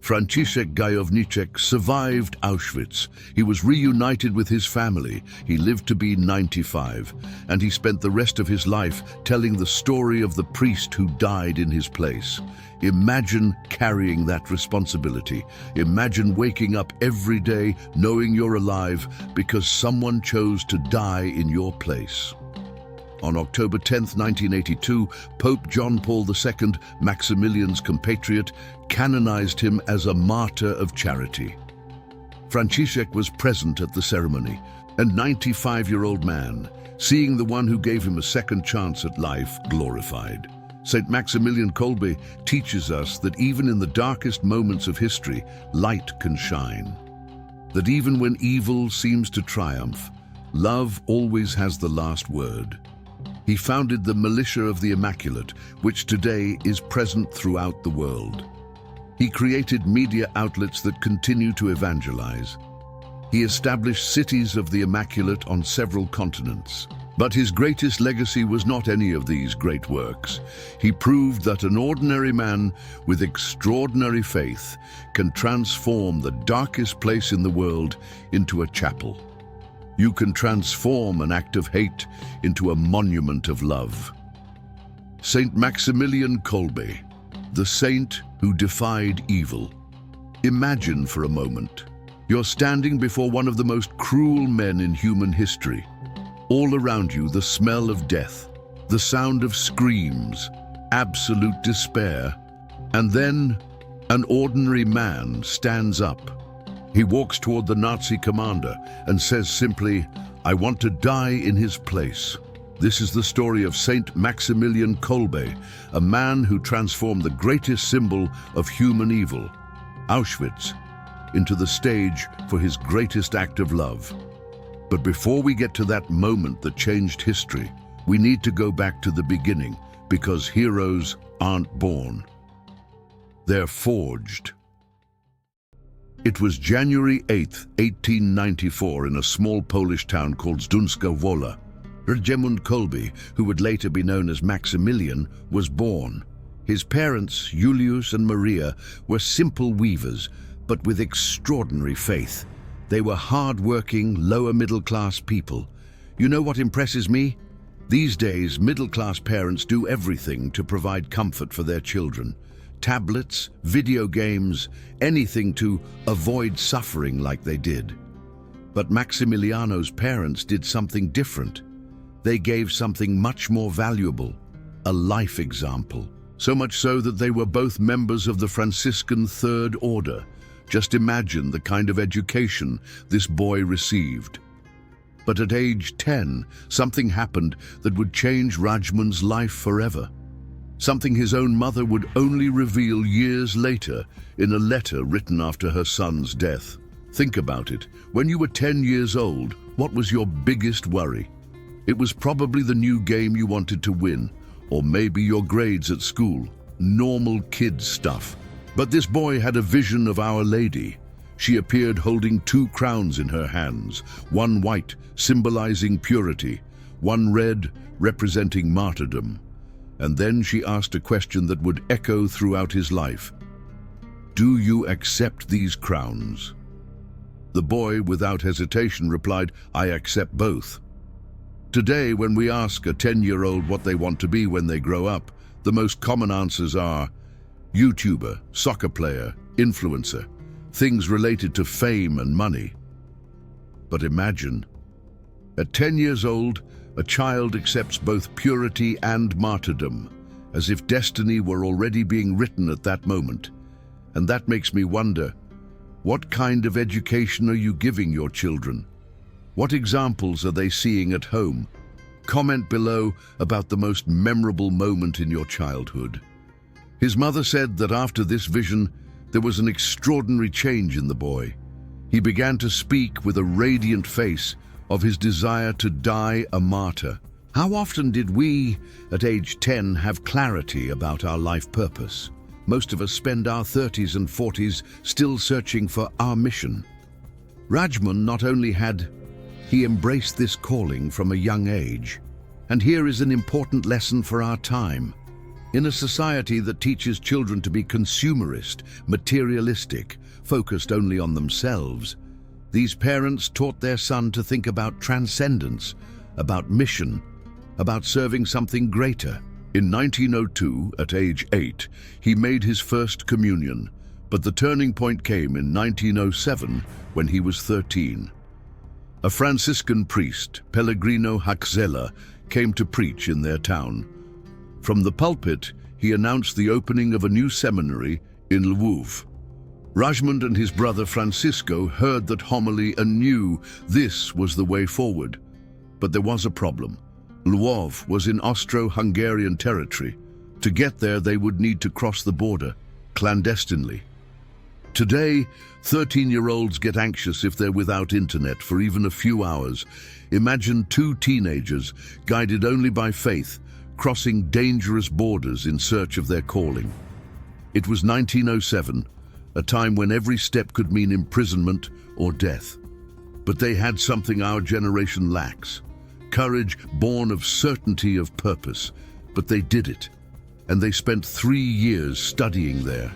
Franciszek Gajowniczek survived Auschwitz. He was reunited with his family. He lived to be 95, and he spent the rest of his life telling the story of the priest who died in his place. Imagine carrying that responsibility. Imagine waking up every day knowing you're alive because someone chose to die in your place. On October 10, 1982, Pope John Paul II, Maximilian's compatriot, canonized him as a martyr of charity. Francisek was present at the ceremony, a 95-year-old man, seeing the one who gave him a second chance at life glorified. Saint Maximilian Kolbe teaches us that even in the darkest moments of history, light can shine. That even when evil seems to triumph, love always has the last word. He founded the Militia of the Immaculate, which today is present throughout the world. He created media outlets that continue to evangelize. He established cities of the Immaculate on several continents. But his greatest legacy was not any of these great works. He proved that an ordinary man with extraordinary faith can transform the darkest place in the world into a chapel. You can transform an act of hate into a monument of love. Saint Maximilian Kolbe, the saint who defied evil. Imagine for a moment, you're standing before one of the most cruel men in human history. All around you, the smell of death, the sound of screams, absolute despair. And then, an ordinary man stands up. He walks toward the Nazi commander and says simply, "I want to die in his place." This is the story of Saint Maximilian Kolbe, a man who transformed the greatest symbol of human evil, Auschwitz, into the stage for his greatest act of love. But before we get to that moment that changed history, we need to go back to the beginning, because heroes aren't born. They're forged. It was January 8, 1894, in a small Polish town called Zdunska Wola. Raymond Kolbe, who would later be known as Maximilian, was born. His parents, Julius and Maria, were simple weavers, but with extraordinary faith. They were hard-working, lower-middle-class people. You know what impresses me? These days, middle-class parents do everything to provide comfort for their children. Tablets, video games, anything to avoid suffering like they did. But Maximiliano's parents did something different. They gave something much more valuable, a life example. So much so that they were both members of the Franciscan Third Order. Just imagine the kind of education this boy received. But at age 10, something happened that would change Rajman's life forever. Something his own mother would only reveal years later in a letter written after her son's death. Think about it. When you were 10 years old, what was your biggest worry? It was probably the new game you wanted to win, or maybe your grades at school. Normal kid stuff. But this boy had a vision of Our Lady. She appeared holding 2 crowns in her hands, one white, symbolizing purity, one red, representing martyrdom. And then she asked a question that would echo throughout his life. Do you accept these crowns? The boy, without hesitation, replied, I accept both. Today, when we ask a 10-year-old what they want to be when they grow up, the most common answers are YouTuber, soccer player, influencer, things related to fame and money. But imagine, at 10 years old, a child accepts both purity and martyrdom, as if destiny were already being written at that moment. And that makes me wonder, what kind of education are you giving your children? What examples are they seeing at home? Comment below about the most memorable moment in your childhood. His mother said that after this vision, there was an extraordinary change in the boy. He began to speak with a radiant face of his desire to die a martyr. How often did we, at age 10, have clarity about our life purpose? Most of us spend our 30s and 40s still searching for our mission. Rajman not only he embraced this calling from a young age. And here is an important lesson for our time. In a society that teaches children to be consumerist, materialistic, focused only on themselves, these parents taught their son to think about transcendence, about mission, about serving something greater. In 1902, at age 8, he made his first communion, but the turning point came in 1907 when he was 13. A Franciscan priest, Pellegrino Haxela, came to preach in their town. From the pulpit, he announced the opening of a new seminary in Lwów. Rajmund and his brother Francisco heard that homily and knew this was the way forward. But there was a problem. Lwów was in Austro-Hungarian territory. To get there, they would need to cross the border, clandestinely. Today, 13-year-olds get anxious if they're without internet for even a few hours. Imagine two teenagers, guided only by faith, crossing dangerous borders in search of their calling. It was 1907, a time when every step could mean imprisonment or death. But they had something our generation lacks: courage born of certainty of purpose. But they did it, and they spent 3 years studying there.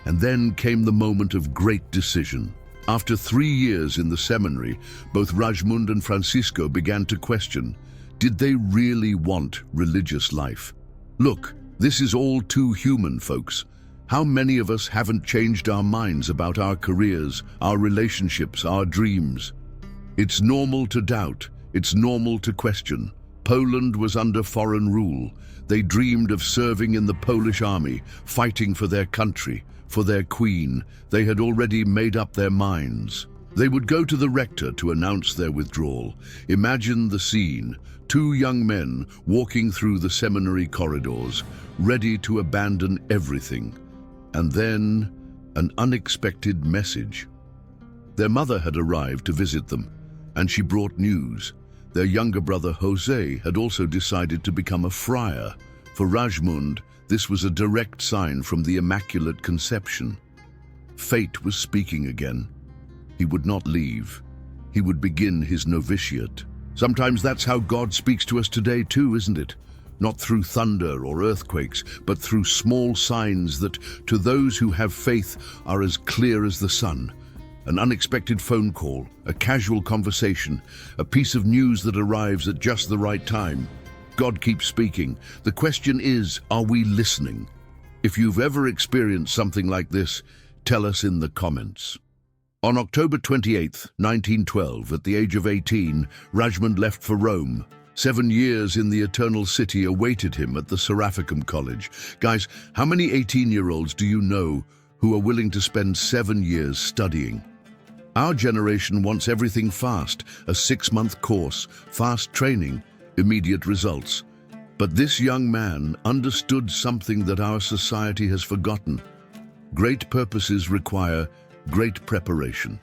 And then came the moment of great decision. After 3 years in the seminary, both Rajmund and Francisco began to question, did they really want religious life? Look, this is all too human, folks. How many of us haven't changed our minds about our careers, our relationships, our dreams? It's normal to doubt. It's normal to question. Poland was under foreign rule. They dreamed of serving in the Polish army, fighting for their country, for their queen. They had already made up their minds. They would go to the rector to announce their withdrawal. Imagine the scene: 2 young men walking through the seminary corridors, ready to abandon everything. And then, an unexpected message. Their mother had arrived to visit them, and she brought news. Their younger brother Jose had also decided to become a friar. For Rajmund, this was a direct sign from the Immaculate Conception. Fate was speaking again. He would not leave. He would begin his novitiate. Sometimes that's how God speaks to us today too, isn't it? Not through thunder or earthquakes, but through small signs that, to those who have faith, are as clear as the sun. An unexpected phone call, a casual conversation, a piece of news that arrives at just the right time. God keeps speaking. The question is, are we listening? If you've ever experienced something like this, tell us in the comments. On October 28, 1912, at the age of 18, Rajmund left for Rome. 7 years in the Eternal City awaited him at the Seraphicum College. Guys, how many 18-year-olds do you know who are willing to spend 7 years studying? Our generation wants everything fast: a 6-month course, fast training, immediate results. But this young man understood something that our society has forgotten. Great purposes require great preparation.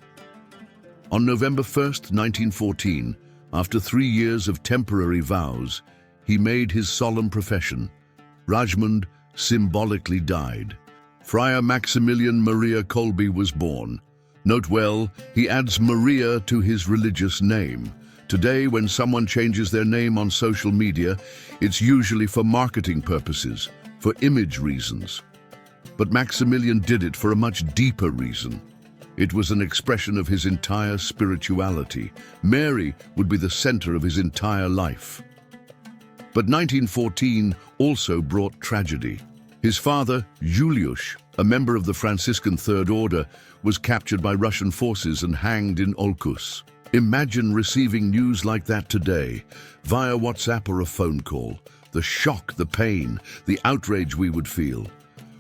On November 1st, 1914, after 3 years of temporary vows, he made his solemn profession. Rajmund symbolically died. Friar Maximilian Maria Kolbe was born. Note well, he adds Maria to his religious name. Today, when someone changes their name on social media, it's usually for marketing purposes, for image reasons. But Maximilian did it for a much deeper reason. It was an expression of his entire spirituality. Mary would be the center of his entire life. But 1914 also brought tragedy. His father, Juliusz, a member of the Franciscan Third Order, was captured by Russian forces and hanged in Olkus. Imagine receiving news like that today, via WhatsApp or a phone call. The shock, the pain, the outrage we would feel.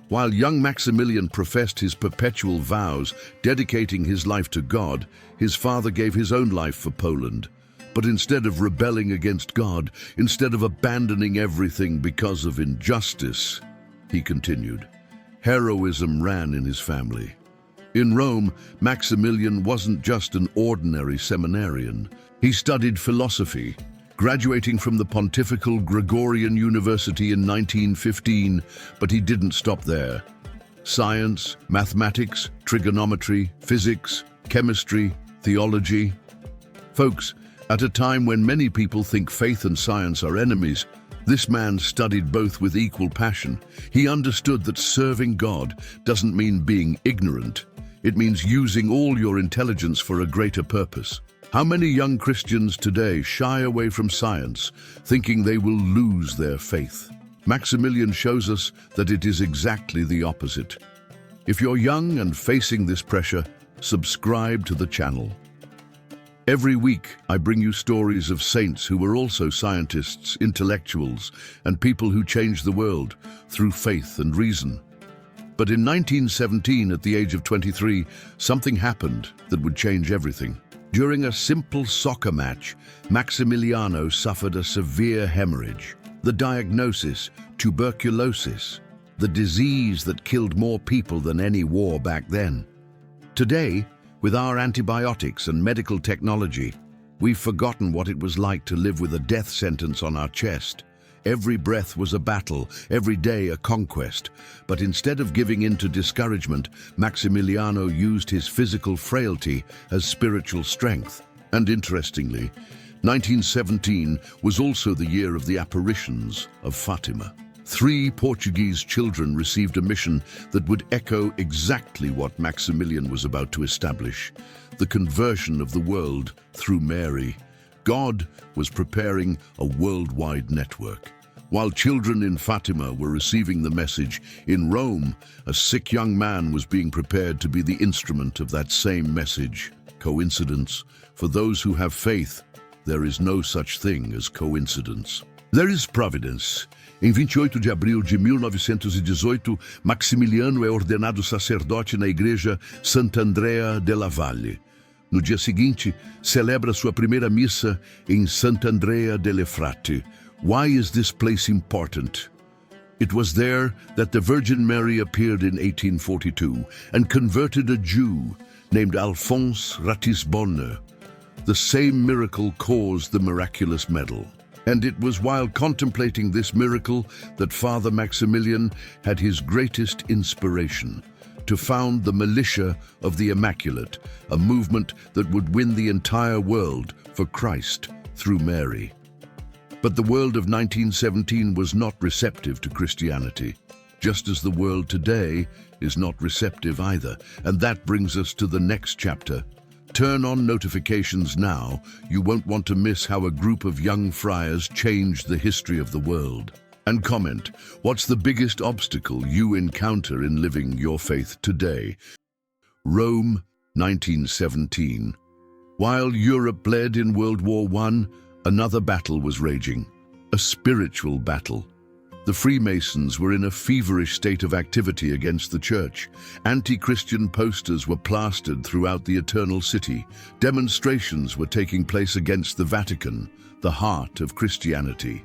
While young Maximilian professed his perpetual vows, dedicating his life to God, his father gave his own life for Poland. But instead of rebelling against God, instead of abandoning everything because of injustice, he continued. Heroism ran in his family. In Rome, Maximilian wasn't just an ordinary seminarian. He studied philosophy, graduating from the Pontifical Gregorian University in 1915, but he didn't stop there. Science, mathematics, trigonometry, physics, chemistry, theology. Folks, at a time when many people think faith and science are enemies, This man studied both with equal passion. He understood that serving God doesn't mean being ignorant. It means using all your intelligence for a greater purpose. How many young Christians today shy away from science, thinking they will lose their faith? Maximilian shows us that it is exactly the opposite. If you're young and facing this pressure, subscribe to the channel. Every week, I bring you stories of saints who were also scientists, intellectuals, and people who changed the world through faith and reason. But in 1917, at the age of 23, something happened that would change everything. During a simple soccer match, Maximiliano suffered a severe hemorrhage. The diagnosis, tuberculosis, the disease that killed more people than any war back then. Today, with our antibiotics and medical technology, we've forgotten what it was like to live with a death sentence on our chest. Every breath was a battle, every day a conquest. But instead of giving in to discouragement, Maximiliano used his physical frailty as spiritual strength. And interestingly, 1917 was also the year of the apparitions of Fatima. 3 Portuguese children received a mission that would echo exactly what Maximilian was about to establish: the conversion of the world through Mary. God was preparing a worldwide network. While children in Fatima were receiving the message, in Rome, a sick young man was being prepared to be the instrument of that same message. Coincidence? For those who have faith, there is no such thing as coincidence. There is providence. Em 28 de abril de 1918, Maximiliano é ordenado sacerdote na igreja Sant'Andrea della Valle. No dia seguinte, celebra sua primeira missa em Sant'Andrea delle Frate. Why is this place important? It was there that the Virgin Mary appeared in 1842 and converted a Jew named Alphonse Ratisbonne. The same miracle caused the miraculous medal. And it was while contemplating this miracle that Father Maximilian had his greatest inspiration: to found the Militia of the Immaculate, a movement that would win the entire world for Christ through Mary. But the world of 1917 was not receptive to Christianity, just as the world today is not receptive either. And that brings us to the next chapter. Turn on notifications now. You won't want to miss how a group of young friars changed the history of the world. And comment, what's the biggest obstacle you encounter in living your faith today? Rome, 1917. While Europe bled in World War I, another battle was raging, a spiritual battle. The Freemasons were in a feverish state of activity against the church. Anti-Christian posters were plastered throughout the Eternal City. Demonstrations were taking place against the Vatican, the heart of Christianity.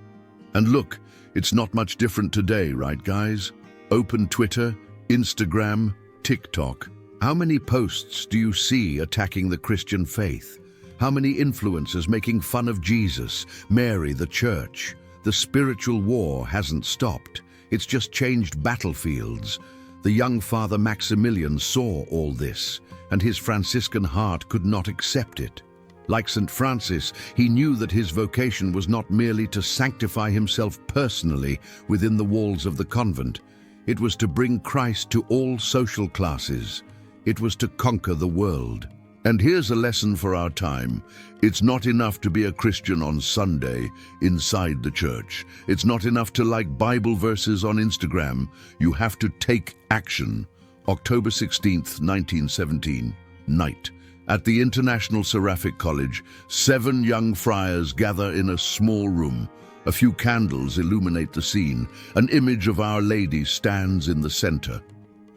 And look, it's not much different today, right, guys? Open Twitter, Instagram, TikTok. How many posts do you see attacking the Christian faith? How many influencers making fun of Jesus, Mary, the church? The spiritual war hasn't stopped. It's just changed battlefields. The young Father Maximilian saw all this, and his Franciscan heart could not accept it. Like St. Francis, he knew that his vocation was not merely to sanctify himself personally within the walls of the convent. It was to bring Christ to all social classes. It was to conquer the world. And here's a lesson for our time. It's not enough to be a Christian on Sunday inside the church. It's not enough to like Bible verses on Instagram. You have to take action. October 16th, 1917, night. At the International Seraphic College, 7 young friars gather in a small room. A few candles illuminate the scene. An image of Our Lady stands in the center.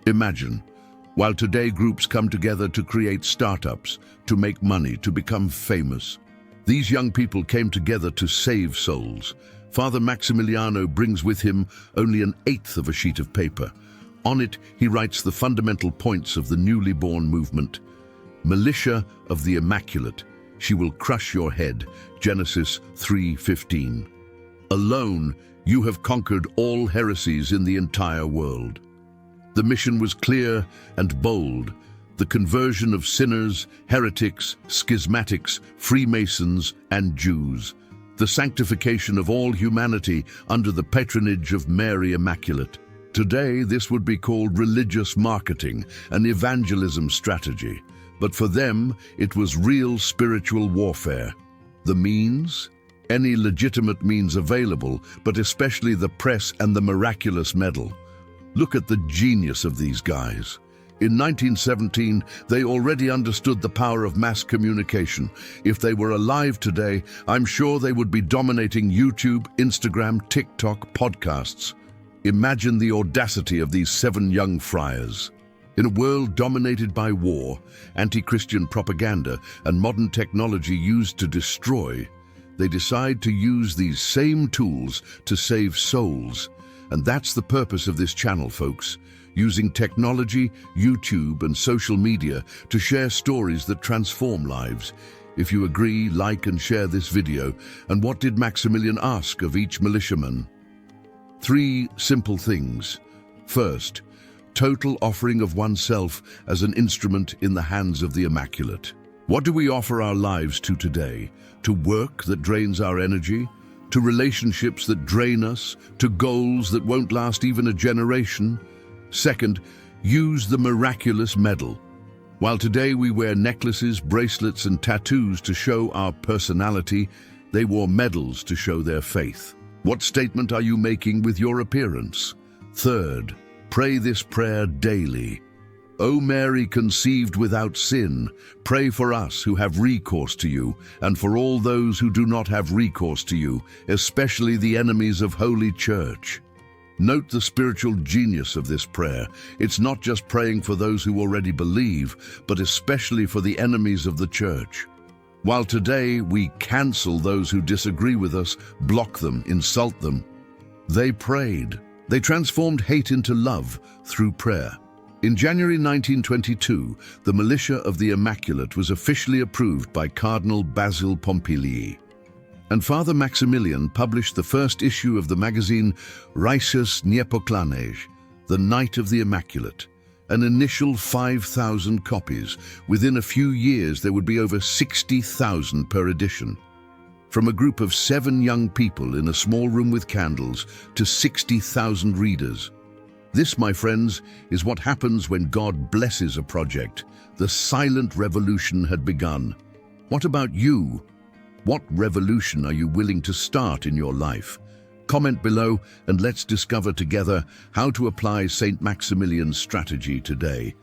Imagine, while today groups come together to create startups, to make money, to become famous, these young people came together to save souls. Father Maximiliano brings with him only an eighth of a sheet of paper. On it, he writes the fundamental points of the newly born movement. Militia of the Immaculate, she will crush your head. Genesis 3:15. Alone, you have conquered all heresies in the entire world. The mission was clear and bold: the conversion of sinners, heretics, schismatics, Freemasons, and Jews. the sanctification of all humanity under the patronage of Mary Immaculate. Today, this would be called religious marketing, an evangelism strategy. But for them, it was real spiritual warfare. The means? Any legitimate means available, but especially the press and the miraculous medal. Look at the genius of these guys. In 1917, they already understood the power of mass communication. If they were alive today, I'm sure they would be dominating YouTube, Instagram, TikTok, podcasts. Imagine the audacity of these 7 young friars. In a world dominated by war, anti-Christian propaganda, and modern technology used to destroy, they decide to use these same tools to save souls. And that's the purpose of this channel, folks. Using technology, YouTube, and social media to share stories that transform lives. If you agree, like and share this video. And what did Maximilian ask of each militiaman? 3 simple things. First, total offering of oneself as an instrument in the hands of the Immaculate. What do we offer our lives to today? To work that drains our energy? To relationships that drain us? To goals that won't last even a generation? Second, use the miraculous medal. While today we wear necklaces, bracelets, and tattoos to show our personality, they wore medals to show their faith. What statement are you making with your appearance? Third, pray this prayer daily. O Mary conceived without sin, pray for us who have recourse to you, and for all those who do not have recourse to you, especially the enemies of Holy Church. Note the spiritual genius of this prayer. It's not just praying for those who already believe, but especially for the enemies of the Church. While today we cancel those who disagree with us, block them, insult them, they prayed. They transformed hate into love through prayer. In January 1922, the militia of the Immaculate was officially approved by Cardinal Basil Pompilii. And Father Maximilian published the first issue of the magazine Reiches Niepoklanej, The Night of the Immaculate, an initial 5,000 copies. Within a few years, there would be over 60,000 per edition. From a group of 7 young people in a small room with candles to 60,000 readers. This, my friends, is what happens when God blesses a project. The silent revolution had begun. What about you? What revolution are you willing to start in your life? Comment below and let's discover together how to apply Saint Maximilian's strategy today.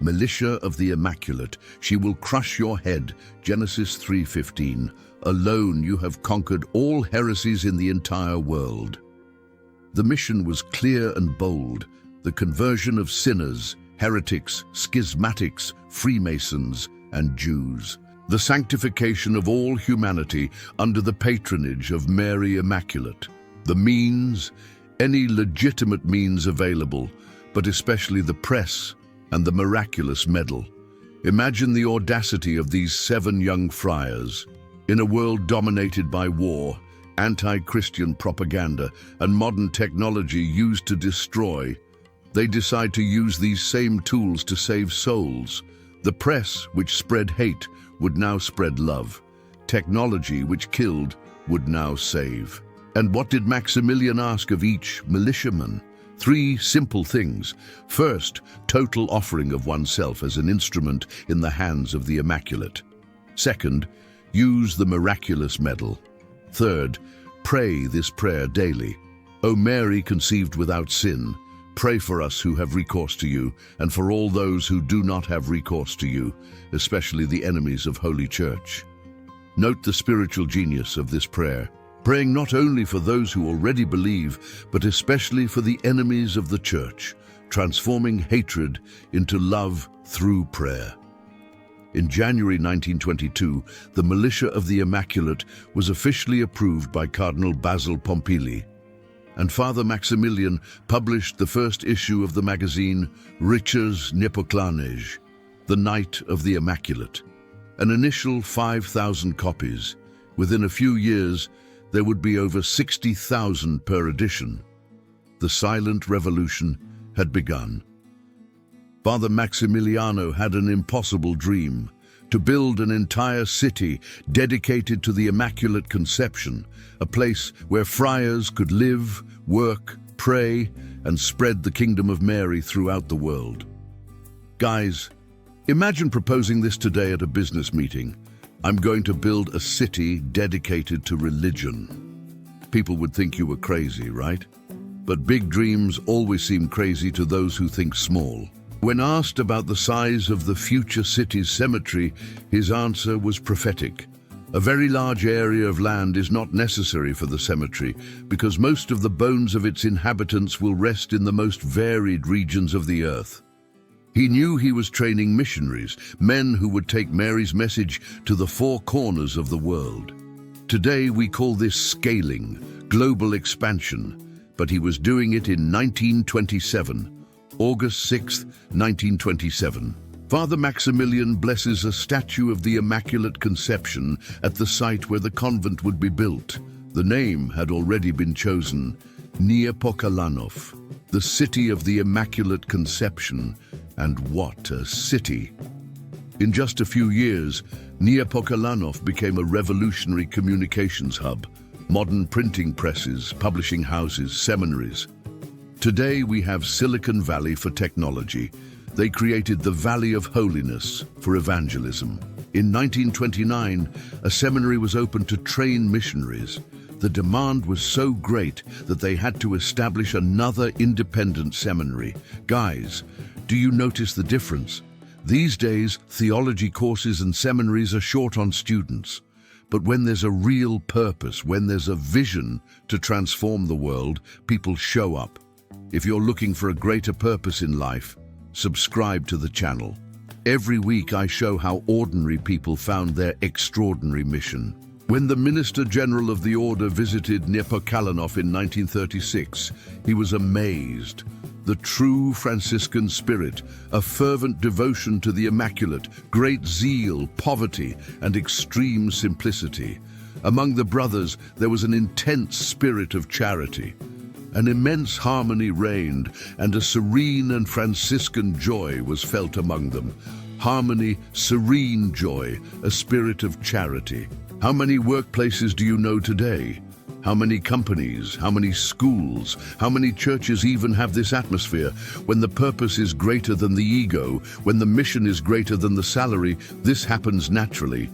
Militia of the Immaculate, she will crush your head. Genesis 3:15. Alone you have conquered all heresies in the entire world. The mission was clear and bold, the conversion of sinners, heretics, schismatics, Freemasons, and Jews. The sanctification of all humanity under the patronage of Mary Immaculate. The means, any legitimate means available, but especially the press and the miraculous medal. Imagine the audacity of these 7 young friars. In a world dominated by war, anti-Christian propaganda, and modern technology used to destroy, they decide to use these same tools to save souls. The press, which spread hate, would now spread love. Technology, which killed, would now save. And what did Maximilian ask of each militiaman? 3 simple things. First, total offering of oneself as an instrument in the hands of the Immaculate. Second, use the miraculous medal. Third, pray this prayer daily. O Mary conceived without sin, pray for us who have recourse to you, and for all those who do not have recourse to you, especially the enemies of Holy Church. Note the spiritual genius of this prayer, praying not only for those who already believe, but especially for the enemies of the Church, transforming hatred into love through prayer. In January 1922, the militia of the Immaculate was officially approved by Cardinal Basil Pompilii, and Father Maximilian published the first issue of the magazine Reiches Niepoklanej, The Night of the Immaculate. An initial 5,000 copies. Within a few years, there would be over 60,000 per edition. The silent revolution had begun. Father Maximiliano had an impossible dream, to build an entire city dedicated to the Immaculate Conception, a place where friars could live, work, pray, and spread the kingdom of Mary throughout the world. Guys, imagine proposing this today at a business meeting. I'm going to build a city dedicated to religion. People would think you were crazy, right? But big dreams always seem crazy to those who think small. When asked about the size of the future city's cemetery, his answer was prophetic. A very large area of land is not necessary for the cemetery because most of the bones of its inhabitants will rest in the most varied regions of the earth. He knew he was training missionaries, men who would take Mary's message to the four corners of the world. Today we call this scaling, global expansion, but he was doing it in 1927, August 6, 1927. Father Maximilian blesses a statue of the Immaculate Conception at the site where the convent would be built. The name had already been chosen, Niepokalanów, the city of the Immaculate Conception. And what a city! In just a few years, Niepokalanów became a revolutionary communications hub, modern printing presses, publishing houses, seminaries. Today we have Silicon Valley for technology. They created the Valley of Holiness for evangelism. In 1929, a seminary was opened to train missionaries. The demand was so great that they had to establish another independent seminary. Guys, do you notice the difference? These days, theology courses and seminaries are short on students. But when there's a real purpose, when there's a vision to transform the world, people show up. If you're looking for a greater purpose in life, subscribe to the channel. Every week I show how ordinary people found their extraordinary mission. When the Minister General of the Order visited Niepokalanów in 1936, he was amazed. The true Franciscan spirit, a fervent devotion to the Immaculate, great zeal, poverty, and extreme simplicity. Among the brothers, there was an intense spirit of charity. An immense harmony reigned, and a serene and Franciscan joy was felt among them. Harmony, serene joy, a spirit of charity. How many workplaces do you know today? How many companies, how many schools, how many churches even have this atmosphere? When the purpose is greater than the ego, when the mission is greater than the salary, this happens naturally.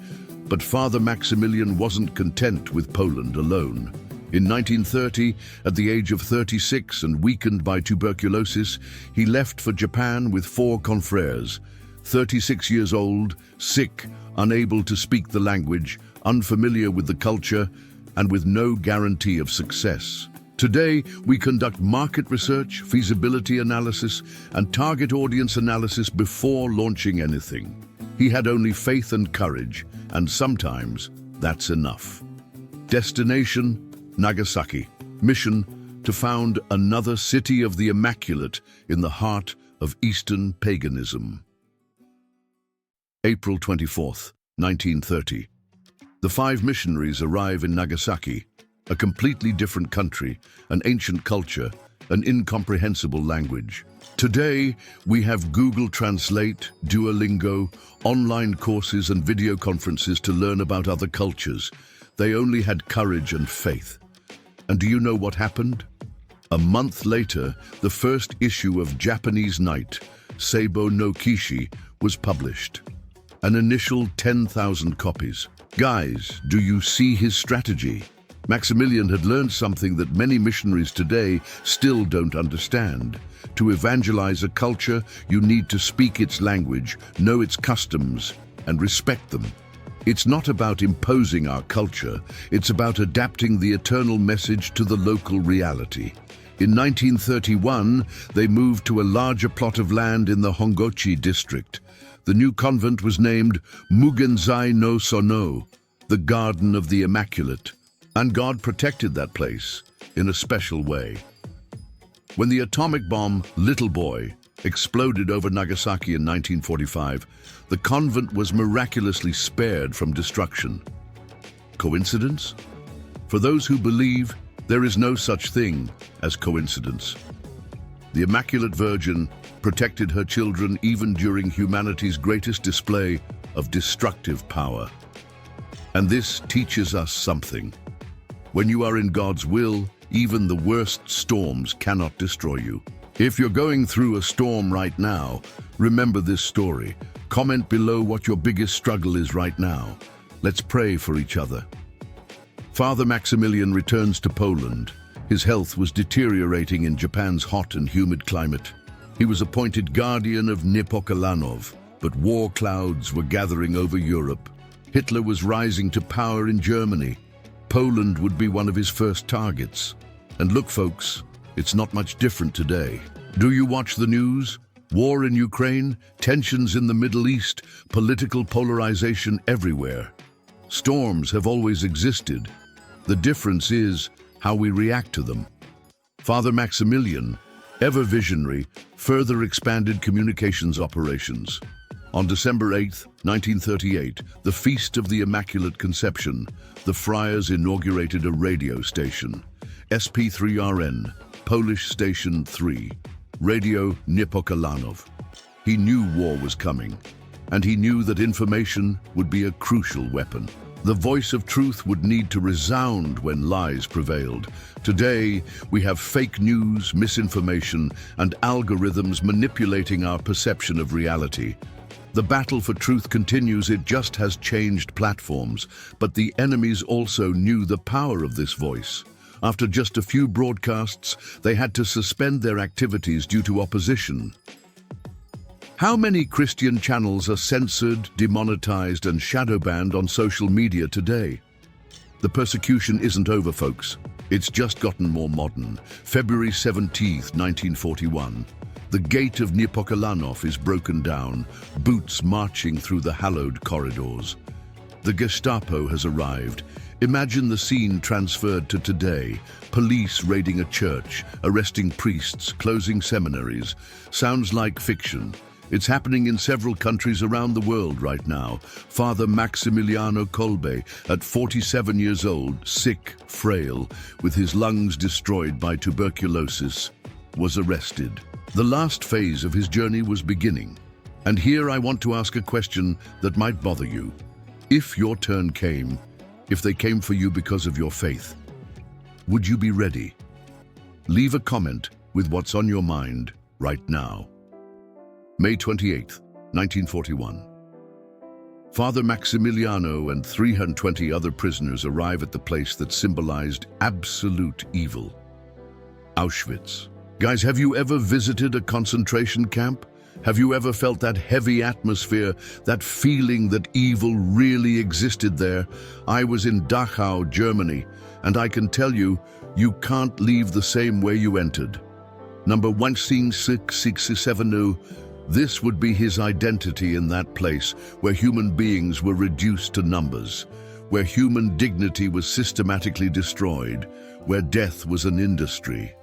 But Father Maximilian wasn't content with Poland alone. In 1930, at the age of 36 and weakened by tuberculosis, he left for Japan with 4 confreres. 36 years old, sick, unable to speak the language, unfamiliar with the culture, and with no guarantee of success. Today, we conduct market research, feasibility analysis, and target audience analysis before launching anything. He had only faith and courage, and sometimes that's enough. Destination, Nagasaki. Mission, to found another city of the Immaculate in the heart of Eastern paganism. April 24th, 1930. The 5 missionaries arrive in Nagasaki, a completely different country, an ancient culture, an incomprehensible language. Today, we have Google Translate, Duolingo, online courses and video conferences to learn about other cultures. They only had courage and faith. And do you know what happened? A month later, the first issue of Japanese Night, Seibo no Kishi, was published. An initial 10,000 copies. Guys, do you see his strategy? Maximilian had learned something that many missionaries today still don't understand. To evangelize a culture, you need to speak its language, know its customs, and respect them. It's not about imposing our culture, it's about adapting the eternal message to the local reality. In 1931, they moved to a larger plot of land in the Hongochi district. The new convent was named Mugenzai no Sono, the Garden of the Immaculate, and God protected that place in a special way. When the atomic bomb, Little Boy, exploded over Nagasaki in 1945, the convent was miraculously spared from destruction. Coincidence? For those who believe, there is no such thing as coincidence. The Immaculate Virgin protected her children even during humanity's greatest display of destructive power. And this teaches us something. When you are in God's will, even the worst storms cannot destroy you. If you're going through a storm right now, remember this story. Comment below what your biggest struggle is right now. Let's pray for each other. Father Maximilian returns to Poland. His health was deteriorating in Japan's hot and humid climate. He was appointed guardian of Niepokalanów, but war clouds were gathering over Europe. Hitler was rising to power in Germany. Poland would be one of his first targets. And look, folks, it's not much different today. Do you watch the news? War in Ukraine, tensions in the Middle East, political polarization everywhere. Storms have always existed. The difference is how we react to them. Father Maximilian, ever visionary, further expanded communications operations. On December 8, 1938, the Feast of the Immaculate Conception, the friars inaugurated a radio station, SP3RN, Polish Station 3, Radio Niepokalanów. He knew war was coming, and he knew that information would be a crucial weapon. The voice of truth would need to resound when lies prevailed. Today, we have fake news, misinformation, and algorithms manipulating our perception of reality. The battle for truth continues, it just has changed platforms, but the enemies also knew the power of this voice. After just a few broadcasts, they had to suspend their activities due to opposition. How many Christian channels are censored, demonetized, and shadow banned on social media today? The persecution isn't over, folks. It's just gotten more modern. February 17, 1941. The gate of Niepokalanów is broken down, boots marching through the hallowed corridors. The Gestapo has arrived. Imagine the scene transferred to today. Police raiding a church, arresting priests, closing seminaries. Sounds like fiction. It's happening in several countries around the world right now. Father Maximilian Kolbe, at 47 years old, sick, frail, with his lungs destroyed by tuberculosis, was arrested. The last phase of his journey was beginning. And here I want to ask a question that might bother you. If your turn came, if they came for you because of your faith, would you be ready? Leave a comment with what's on your mind right now. May 28, 1941. Father Maximiliano and 320 other prisoners arrive at the place that symbolized absolute evil. Auschwitz. Guys, have you ever visited a concentration camp? Have you ever felt that heavy atmosphere, that feeling that evil really existed there? I was in Dachau, Germany, and I can tell you, you can't leave the same way you entered. Number 16670. This would be his identity in that place, where human beings were reduced to numbers, where human dignity was systematically destroyed, where death was an industry.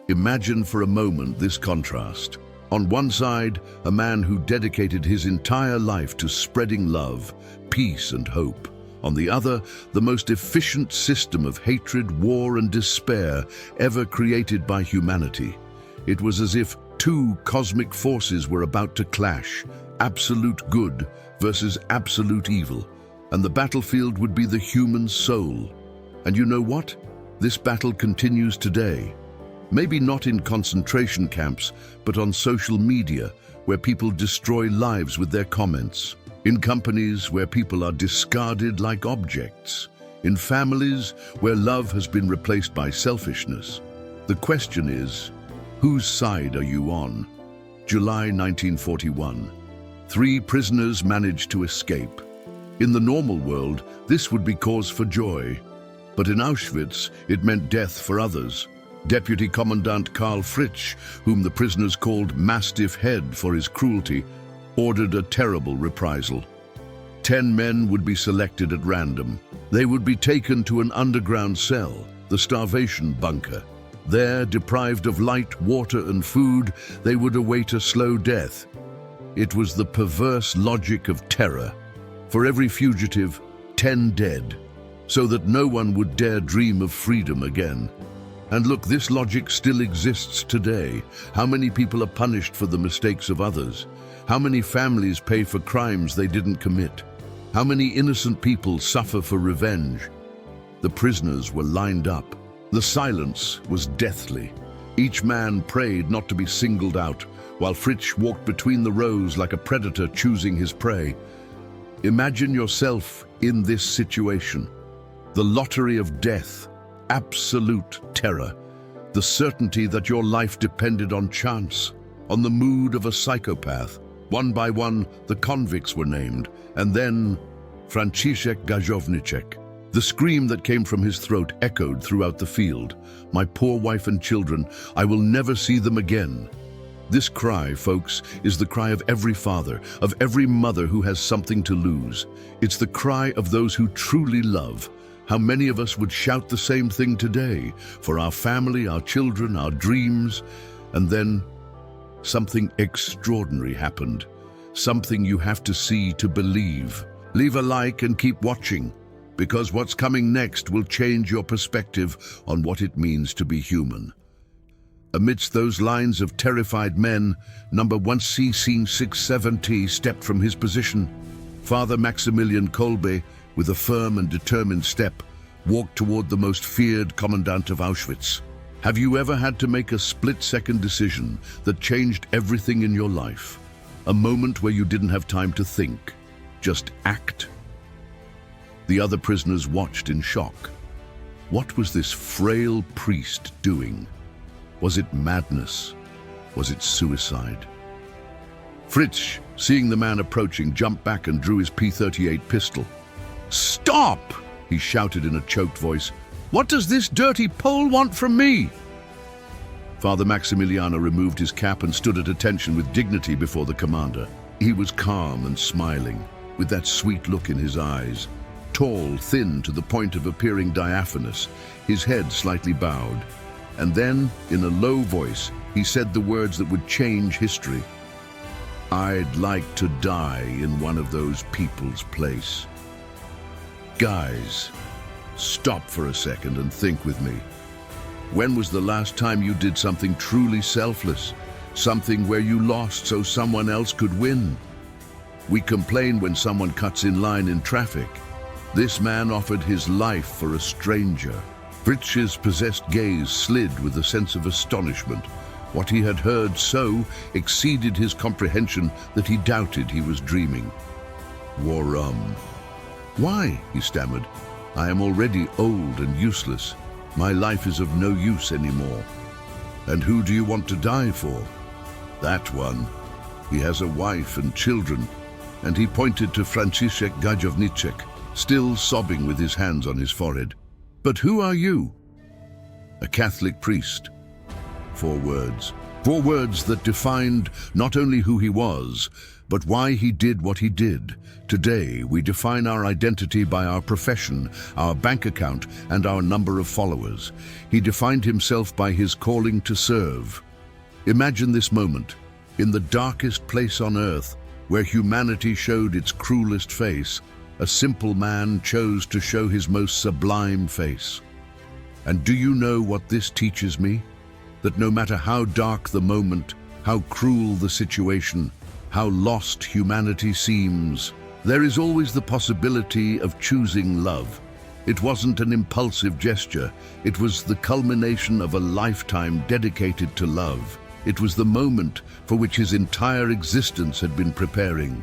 Imagine for a moment this contrast. On one side, a man who dedicated his entire life to spreading love, peace, and hope. On the other, the most efficient system of hatred, war, and despair ever created by humanity. It was as if two cosmic forces were about to clash, absolute good versus absolute evil, and the battlefield would be the human soul. And you know what? This battle continues today. Maybe not in concentration camps, but on social media, where people destroy lives with their comments. In companies where people are discarded like objects. In families where love has been replaced by selfishness. The question is, whose side are you on? July 1941. 3 prisoners managed to escape. In the normal world, this would be cause for joy. But in Auschwitz, it meant death for others. Deputy Commandant Karl Fritsch, whom the prisoners called Mastiff Head for his cruelty, ordered a terrible reprisal. 10 men would be selected at random. They would be taken to an underground cell, the starvation bunker. There, deprived of light, water, and food, they would await a slow death. It was the perverse logic of terror. For every fugitive, 10 dead, so that no one would dare dream of freedom again. And look, this logic still exists today. How many people are punished for the mistakes of others? How many families pay for crimes they didn't commit? How many innocent people suffer for revenge? The prisoners were lined up. The silence was deathly. Each man prayed not to be singled out, while Fritz walked between the rows like a predator choosing his prey. Imagine yourself in this situation. The lottery of death, absolute terror, the certainty that your life depended on chance, on the mood of a psychopath. One by one, the convicts were named, and then Franciszek Gajowniczek. The scream that came from his throat echoed throughout the field. My poor wife and children, I will never see them again. This cry, folks, is the cry of every father, of every mother who has something to lose. It's the cry of those who truly love. How many of us would shout the same thing today for our family, our children, our dreams? And then something extraordinary happened. Something you have to see to believe. Leave a like and keep watching, because what's coming next will change your perspective on what it means to be human. Amidst those lines of terrified men, number 1C scene 67T stepped from his position. Father Maximilian Kolbe, with a firm and determined step, walked toward the most feared commandant of Auschwitz. Have you ever had to make a split-second decision that changed everything in your life? A moment where you didn't have time to think, just act? The other prisoners watched in shock. What was this frail priest doing? Was it madness? Was it suicide? Fritz, seeing the man approaching, jumped back and drew his P-38 pistol. "Stop!" he shouted in a choked voice. "What does this dirty Pole want from me?" Father Maximiliano removed his cap and stood at attention with dignity before the commander. He was calm and smiling, with that sweet look in his eyes. Tall, thin to the point of appearing diaphanous, his head slightly bowed. And then, in a low voice, he said the words that would change history. "I'd like to die in one of those people's place." Guys, stop for a second and think with me. When was the last time you did something truly selfless? Something where you lost so someone else could win? We complain when someone cuts in line in traffic. This man offered his life for a stranger. Fritz's possessed gaze slid with a sense of astonishment. What he had heard so exceeded his comprehension that he doubted he was dreaming. "Why?" he stammered. "I am already old and useless. My life is of no use anymore." "And who do you want to die for?" "That one. He has a wife and children." And he pointed to Franciszek Gajowniczek, still sobbing with his hands on his forehead. "But who are you?" "A Catholic priest." 4 words. 4 words that defined not only who he was, but why he did what he did. Today, we define our identity by our profession, our bank account, and our number of followers. He defined himself by his calling to serve. Imagine this moment, in the darkest place on earth, where humanity showed its cruelest face, a simple man chose to show his most sublime face. And do you know what this teaches me? That no matter how dark the moment, how cruel the situation, how lost humanity seems, there is always the possibility of choosing love. It wasn't an impulsive gesture. It was the culmination of a lifetime dedicated to love. It was the moment for which his entire existence had been preparing.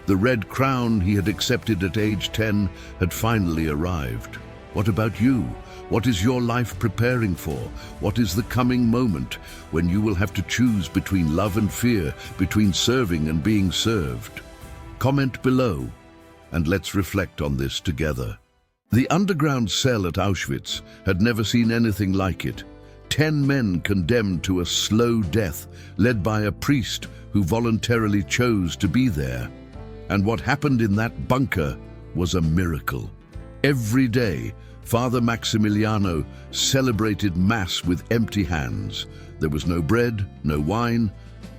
The red crown he had accepted at age 10 had finally arrived. What about you? What is your life preparing for? What is the coming moment when you will have to choose between love and fear, between serving and being served? Comment below, and let's reflect on this together. The underground cell at Auschwitz had never seen anything like it. 10 men condemned to a slow death, led by a priest who voluntarily chose to be there. And what happened in that bunker was a miracle. Every day, Father Maximiliano celebrated Mass with empty hands. There was no bread, no wine,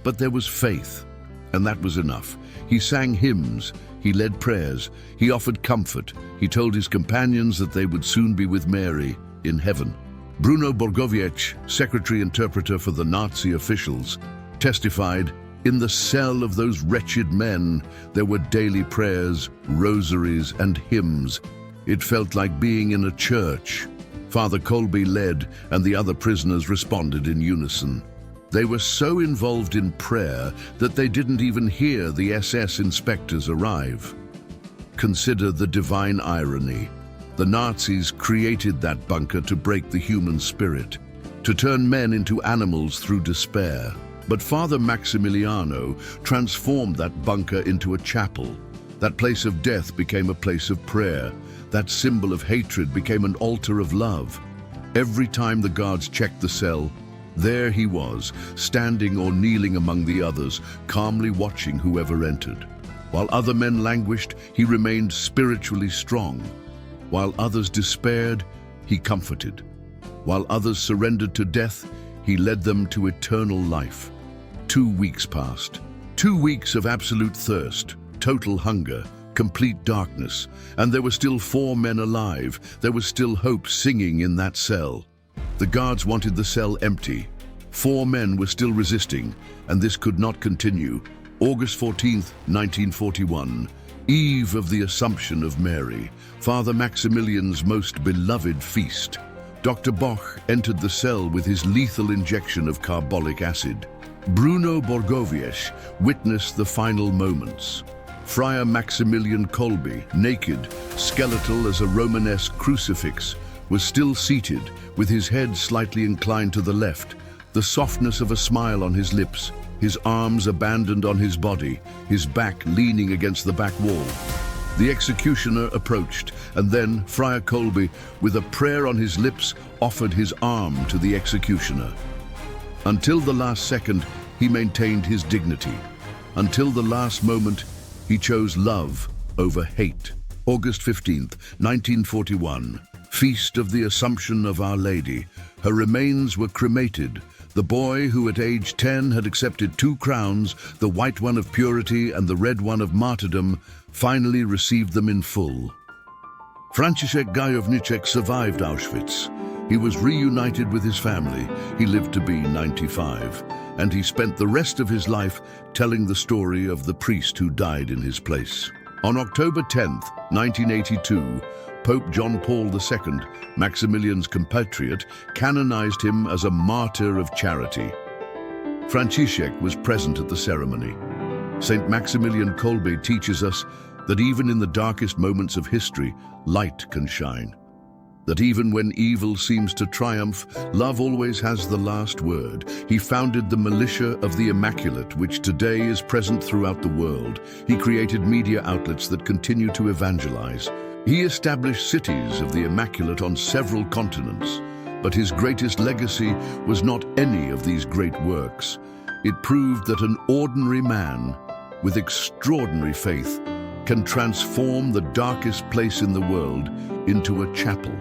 but there was faith, and that was enough. He sang hymns, he led prayers, he offered comfort, he told his companions that they would soon be with Mary in heaven. Bruno Borgoviec, secretary interpreter for the Nazi officials, testified, In the cell of those wretched men, there were daily prayers, rosaries, and hymns. It felt like being in a church. Father Kolbe led, and the other prisoners responded in unison. They were so involved in prayer that they didn't even hear the SS inspectors arrive. Consider the divine irony. The Nazis created that bunker to break the human spirit, to turn men into animals through despair. But Father Maximiliano transformed that bunker into a chapel. That place of death became a place of prayer. That symbol of hatred became an altar of love. Every time the guards checked the cell, there he was, standing or kneeling among the others, calmly watching whoever entered. While other men languished, he remained spiritually strong. While others despaired, he comforted. While others surrendered to death, he led them to eternal life. 2 weeks passed. 2 weeks of absolute thirst, total hunger, complete darkness, and there were still 4 men alive. There was still hope singing in that cell. The guards wanted the cell empty. 4 men were still resisting, and this could not continue. August 14th, 1941, eve of the Assumption of Mary, Father Maximilian's most beloved feast. Dr. Boch entered the cell with his lethal injection of carbolic acid. Bruno Borgoviech witnessed the final moments. Friar Maximilian Kolbe, naked, skeletal as a Romanesque crucifix, was still seated, with his head slightly inclined to the left, the softness of a smile on his lips, his arms abandoned on his body, his back leaning against the back wall. The executioner approached, and then Friar Kolbe, with a prayer on his lips, offered his arm to the executioner. Until the last second, he maintained his dignity. Until the last moment, he chose love over hate. August 15th, 1941, Feast of the Assumption of Our Lady. Her remains were cremated. The boy who at age 10 had accepted 2 crowns, the white one of purity and the red one of martyrdom, finally received them in full. Francisek Gajowniczek survived Auschwitz. He was reunited with his family. He lived to be 95, and he spent the rest of his life telling the story of the priest who died in his place. On October 10th, 1982, Pope John Paul II, Maximilian's compatriot, canonized him as a martyr of charity. Francisek was present at the ceremony. Saint Maximilian Kolbe teaches us that even in the darkest moments of history, light can shine. That even when evil seems to triumph, love always has the last word. He founded the militia of the Immaculate, which today is present throughout the world. He created media outlets that continue to evangelize. He established cities of the Immaculate on several continents. But his greatest legacy was not any of these great works. It proved that an ordinary man with extraordinary faith can transform the darkest place in the world into a chapel.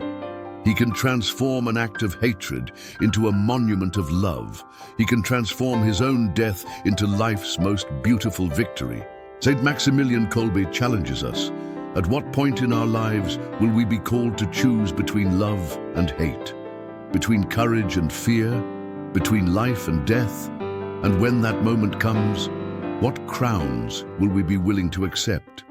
He can transform an act of hatred into a monument of love. He can transform his own death into life's most beautiful victory. Saint Maximilian Kolbe challenges us. At what point in our lives will we be called to choose between love and hate? Between courage and fear? Between life and death? And when that moment comes, what crowns will we be willing to accept?